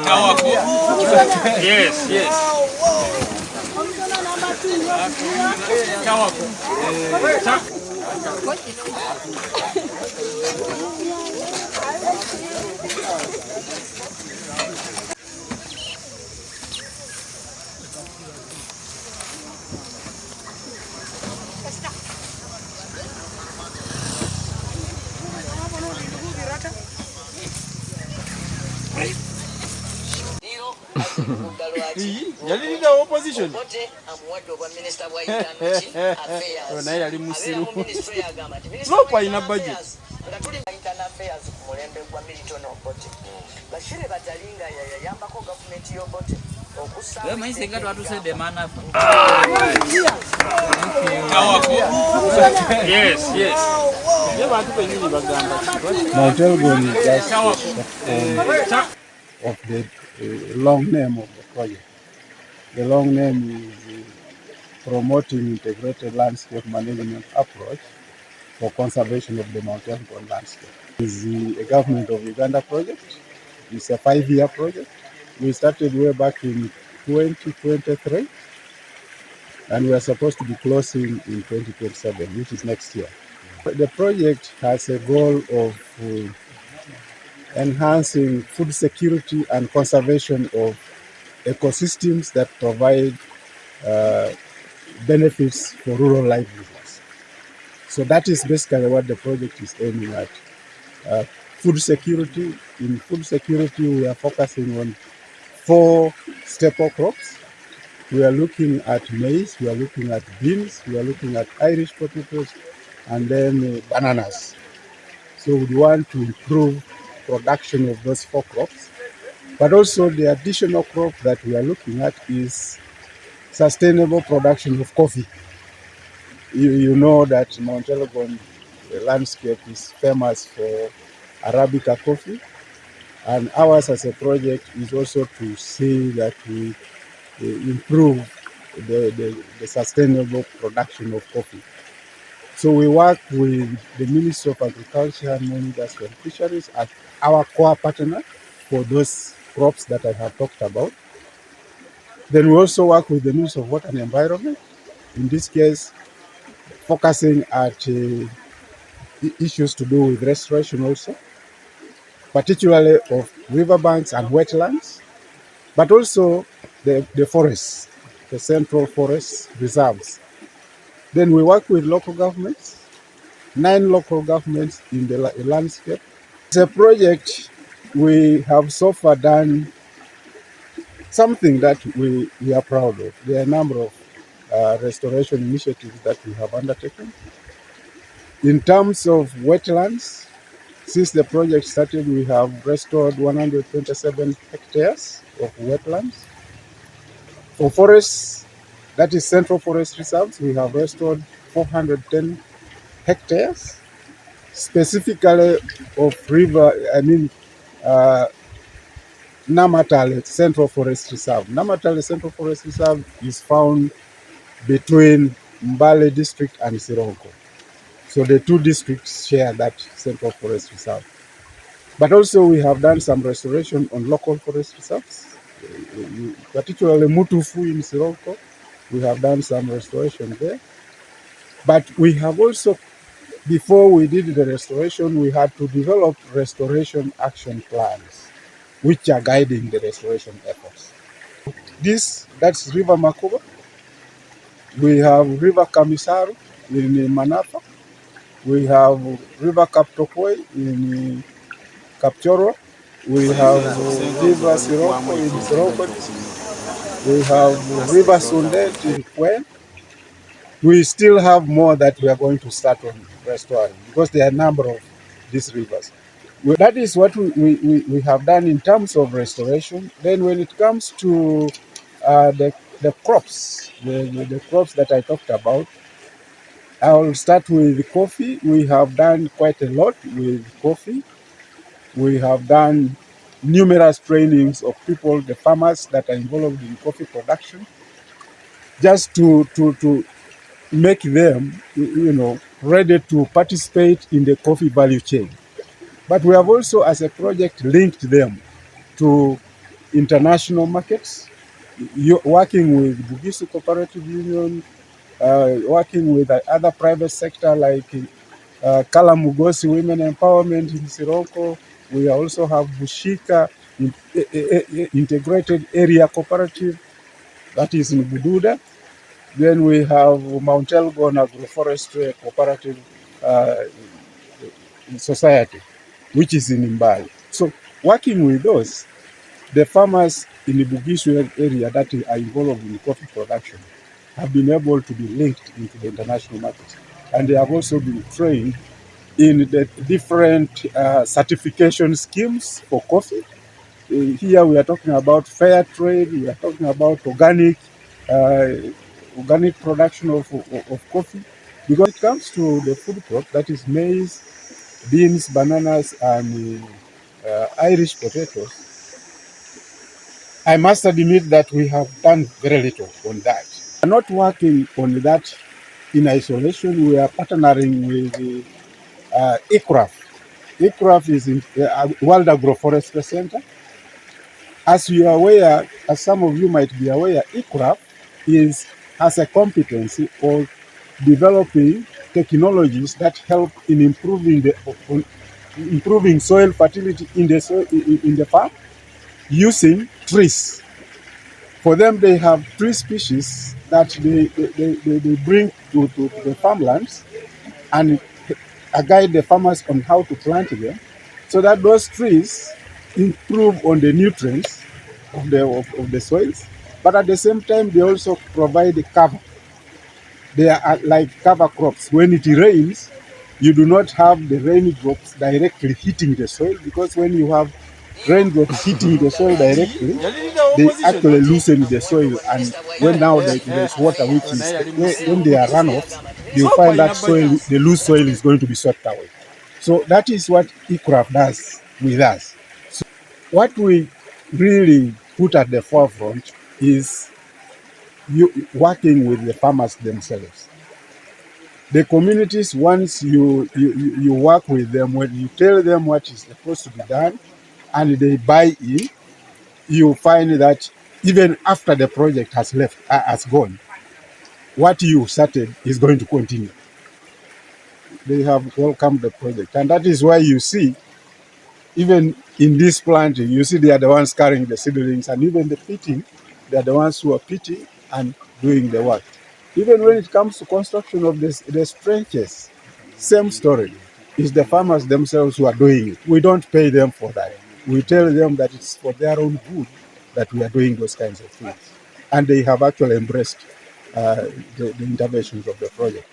Yes, yes. Yali leader of opposition. Naye yali musiru. Lopa ina budget. Yes, yes. Mount Elgon is just of the long name of the project. The long name is Promoting Integrated Landscape Management Approach for Conservation of the Mount Elgon Landscape. It is a government of Uganda project. It's a 5-year project. We started way back in 2023, and we are supposed to be closing in 2027, which is next year. The project has a goal of enhancing food security and conservation of ecosystems that provide benefits for rural livelihoods. So that is basically what the project is aiming at. Food security. In food security, we are focusing on 4 staple crops. We are looking at maize, we are looking at beans, we are looking at Irish potatoes, and then bananas. So we want to improve production of those 4 crops. But also the additional crop that we are looking at is sustainable production of coffee. You know that Mount Elgon landscape is famous for Arabica coffee, and ours as a project is also to see that we improve the sustainable production of coffee. So we work with the Ministry of Agriculture and Industry and Fisheries as our core partner for those crops that I have talked about. Then we also work with the Ministry of Water and Environment, in this case focusing at issues to do with restoration also, particularly of riverbanks and wetlands, but also the forests, the central forest reserves. Then we work with local governments, 9 local governments in the landscape. It's a project we have so far done something that we are proud of. There are a number of restoration initiatives that we have undertaken. In terms of wetlands, since the project started, we have restored 127 hectares of wetlands. For forests, that is central forest reserves, we have restored 410 hectares, specifically of Namatale Central Forest Reserve. Namatale Central Forest Reserve is found between Mbale district and Sironko. So the 2 districts share that Central Forest Reserve. But also we have done some restoration on local forest reserves, particularly Mutufu in Sironko. We have done some restoration there. But we have also, before we did the restoration, we had to develop restoration action plans, which are guiding the restoration efforts. That's River Makuba. We have River Kamisaru in Manafa. We have River Kaptokwe in Kapchoro. We have River Siroko in Siroko. We have River Sundet in Kwen. We still have more that we are going to start on restoring because there are a number of these rivers. That is what we have done in terms of restoration. Then when it comes to the crops, the crops that I talked about, I'll start with coffee. We have done quite a lot with coffee. We have done numerous trainings of people, the farmers that are involved in coffee production, just to make them, ready to participate in the coffee value chain. But we have also, as a project, linked them to international markets, working with Bugisu Cooperative Union, working with other private sector like Kalamugosi Women Empowerment in Siroko. We also have Bushika Integrated Area Cooperative, that is in Bududa. Then we have Mount Elgon Agroforestry Cooperative uh, Society, which is in Mbali. So working with those, the farmers in the Bugisu area that are involved in coffee production have been able to be linked into the international market. And they have also been trained in the different certification schemes for coffee. Here we are talking about fair trade, we are talking about uh, organic production of coffee. Because it comes to the food crop, that is maize, beans, bananas, and Irish potatoes, I must admit that we have done very little on that. We are not working on that in isolation. We are partnering with ICRAF. ICRAF is in World Agroforestry Center. As you are aware, as some of you might be aware, ICRAF has a competency of developing technologies that help in improving soil fertility in the farm using trees. For them, they have tree species that they bring to the farmlands and guide the farmers on how to plant them so that those trees improve on the nutrients of the soils. But at the same time, they also provide a cover. They are like cover crops. When it rains, you do not have the raindrops directly hitting the soil, because when you have raindrops hitting the soil directly, they actually loosen the soil, and when now there's water, which is when they are runoffs, you find that the loose soil is going to be swept away. So that is what ECRAF does with us. So what we really put at the forefront is working with the farmers themselves. The communities, once you work with them, when you tell them what is supposed to be done and they buy in, you find that even after the project has gone, what you started is going to continue. They have welcomed the project. And that is why you see, even in this planting, you see they are the ones carrying the seedlings, and even the pitting, they are the ones who are pitting and doing the work. Even when it comes to construction of the trenches, same story. It's the farmers themselves who are doing it. We don't pay them for that. We tell them that it's for their own good that we are doing those kinds of things. And they have actually embraced the interventions of the project.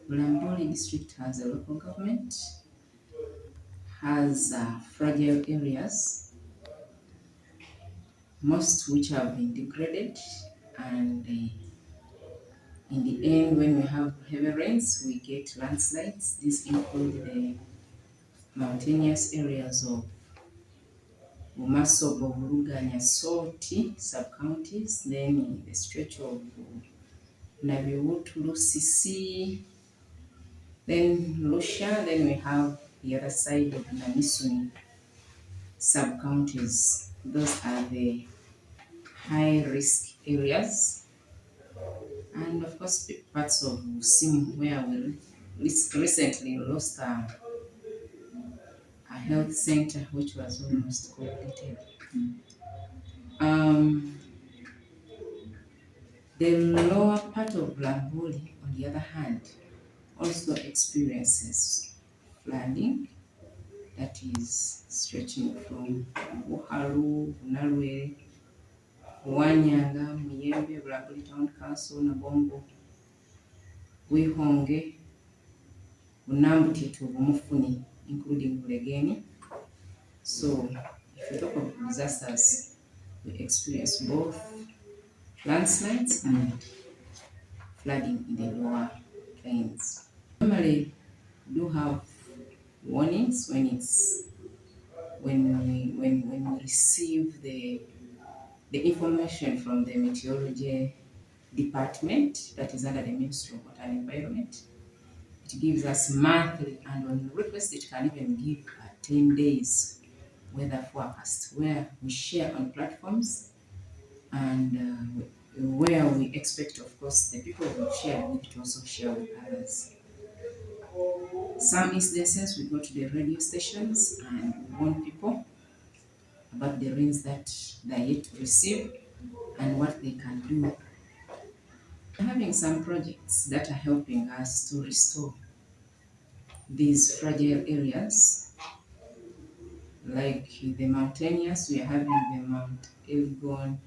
Bulamboli district has a local government, has fragile areas, most which have been degraded, and in the end, when we have heavy rains, we get landslides. These include the mountainous areas of Bumasogo, Buluganya, Soti sub-counties, then the stretch of Nabiwutu, Lusisi, then Lusha, then we have the other side of Namisuni sub-counties. Those are the high-risk areas. And of course, parts of Sim, where we recently lost a health center, which was almost completed. Um, the lower part of Lamboli, on the other hand, also experiences flooding that is stretching from Buharu, Bunalwe, Wanyanga, Miyembe, Bulamboli Town Council, Nabombo, Wihonge, Bunambutito, Bumufuni, including Bulegeni. So if you talk of disasters, we experience both landslides and flooding in the lower plains. Normally do have warnings when we receive the information from the meteorology department that is under the Ministry of Water and Environment. It gives us monthly, and on request it can even give 10 days weather forecast, where we share on platforms and where we expect, of course, the people we share with to also share with others. Some instances we go to the radio stations and warn people about the rains that they are yet to receive and what they can do. Having some projects that are helping us to restore these fragile areas, like the mountainous, we are having the Mount Elgon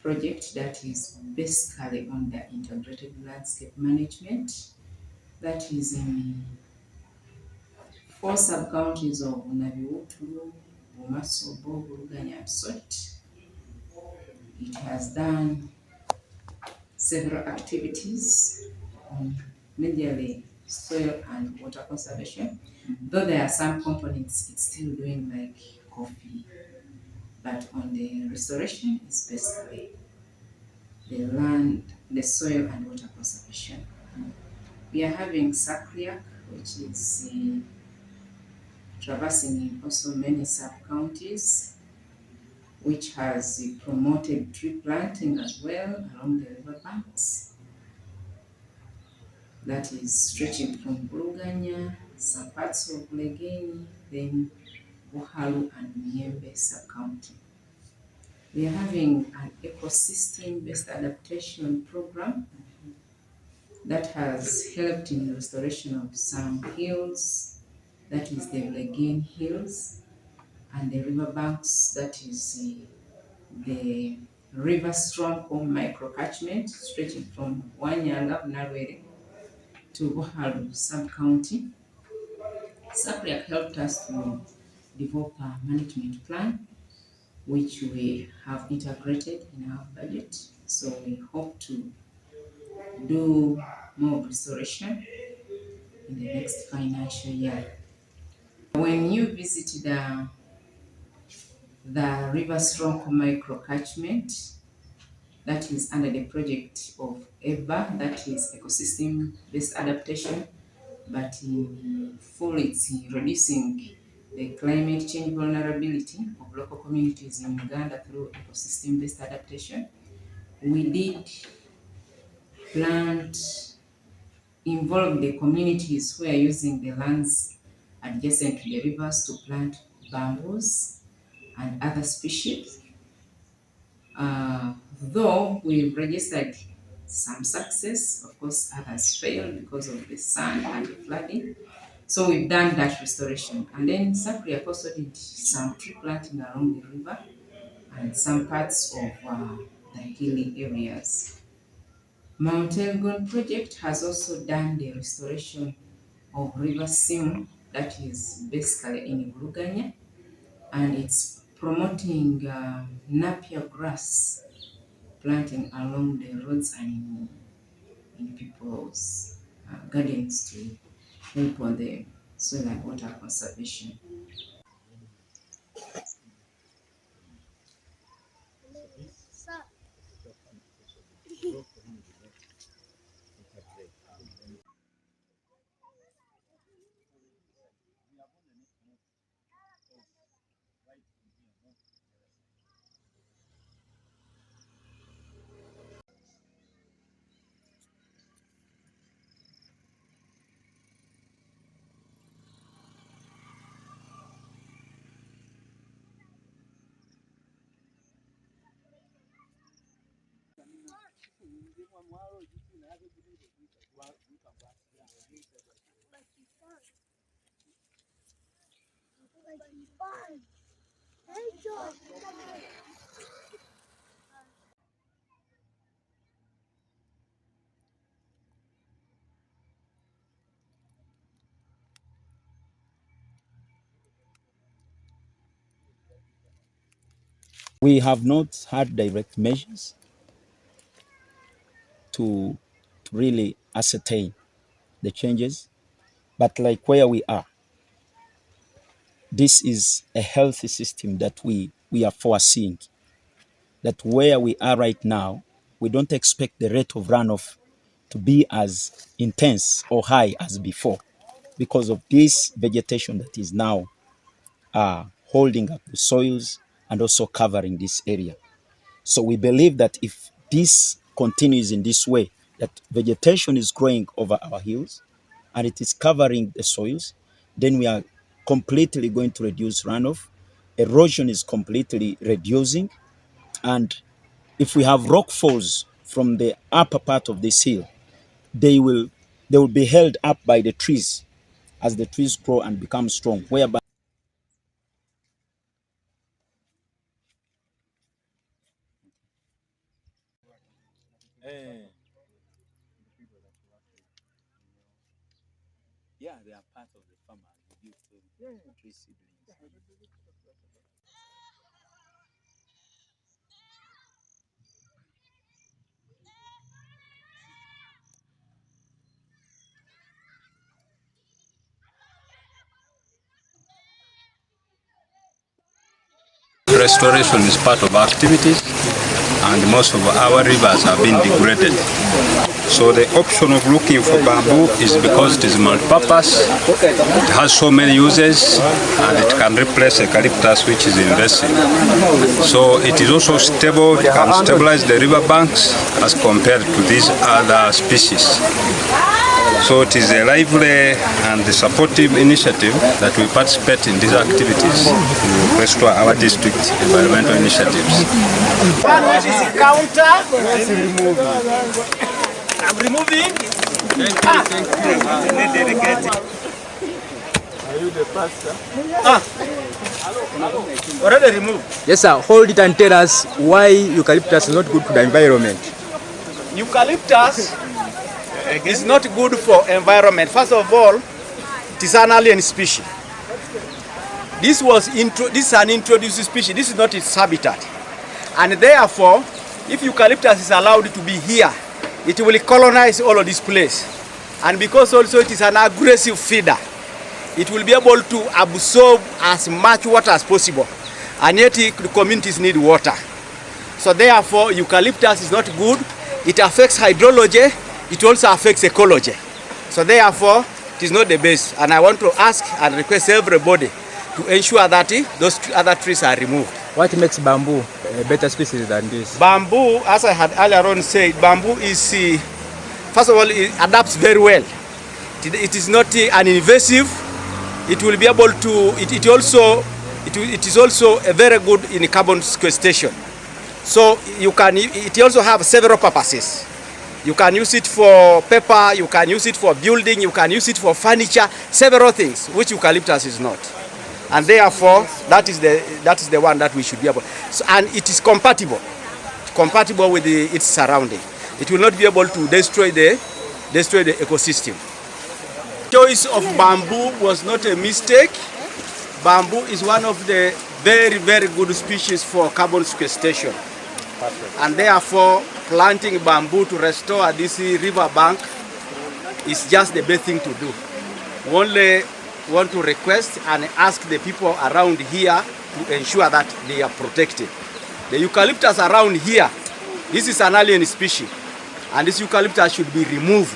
project that is basically on the integrated landscape management. That is in 4 sub-counties of Nabiwutulu, Bumasobo, Buluganya, and Sot. It has done several activities on majorly soil and water conservation. Though there are some components, it's still doing like coffee, but on the restoration, it's basically the land, the soil and water conservation. We are having SACRIAC, which is traversing in also many sub-counties, which has promoted tree planting as well along the river banks. That is stretching from Buluganya, some parts of Legeni, then Buhalu and Miembe sub-county. We are having an ecosystem-based adaptation program that has helped in the restoration of some hills, that is the Legeni Hills, and the riverbanks, that is the River Stronghold microcatchment stretching from Wanyanga, Narwere to Buhalu sub-county. SACRIAC helped us to develop a management plan, which we have integrated in our budget. So we hope to do more restoration in the next financial year. When you visit the River Stronghold microcatchment, that is under the project of EBA, that is ecosystem-based adaptation, but in full it's reducing the climate change vulnerability of local communities in Uganda through ecosystem-based adaptation. We did involve the communities who are using the lands adjacent to the rivers to plant bamboos and other species. Though we've registered some success, of course others failed because of the sun and the flooding. So we've done that restoration. And then SACRIAC also did some tree planting along the river and some parts of the hilly areas. Mount Elgon project has also done the restoration of River Simu, that is basically in Buluganya, and it's promoting napier grass planting along the roads and in people's gardens to help on the soil and water conservation. We have not had direct measures to really ascertain the changes But like where we are, this is a healthy system that we are foreseeing. That where we are right now, we don't expect the rate of runoff to be as intense or high as before because of this vegetation that is now holding up the soils and also covering this area. So we believe that if this continues in this way, that vegetation is growing over our hills and it is covering the soils, then we are completely going to reduce runoff. Erosion is completely reducing. And if we have rock falls from the upper part of this hill, they will be held up by the trees as the trees grow and become strong, whereby yeah, they are part of the farmer. Tree seedlings. Restoration is part of our activities, and most of our rivers have been degraded. So the option of looking for bamboo is because it is multi-purpose, it has so many uses, and it can replace eucalyptus, which is invasive. So it is also stable, it can stabilize the river banks as compared to these other species. So it is a lively and supportive initiative that we participate in these activities to restore our district environmental initiatives. One which is a counter. I'm removing. Are you the pastor? Already removed. Yes, sir. Hold it and tell us why eucalyptus is not good to the environment. Eucalyptus is not good for environment. First of all, it is an alien species. This is an introduced species. This is not its habitat. And therefore, if eucalyptus is allowed to be here, it will colonize all of this place. And because also it is an aggressive feeder, it will be able to absorb as much water as possible. And yet the communities need water. So therefore, eucalyptus is not good. It affects hydrology. It also affects ecology. So therefore, it is not the best. And I want to ask and request everybody to ensure that those other trees are removed. What makes bamboo a better species than this? Bamboo, as I had earlier on said, bamboo is, first of all, it adapts very well. It is not an-invasive. It will be able to, it is also a very good in carbon sequestration. So it also have several purposes. You can use it for paper, you can use it for building, you can use it for furniture, several things, which eucalyptus is not. And therefore, that is the one that we should be able. So, and it is compatible with its surrounding. It will not be able to destroy the ecosystem. Choice of bamboo was not a mistake. Bamboo is one of the very, very good species for carbon sequestration. Perfect. And therefore, planting bamboo to restore this river bank is just the best thing to do. We only want to request and ask the people around here to ensure that they are protected. The eucalyptus around here, this is an alien species, and this eucalyptus should be removed.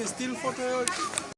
Still photo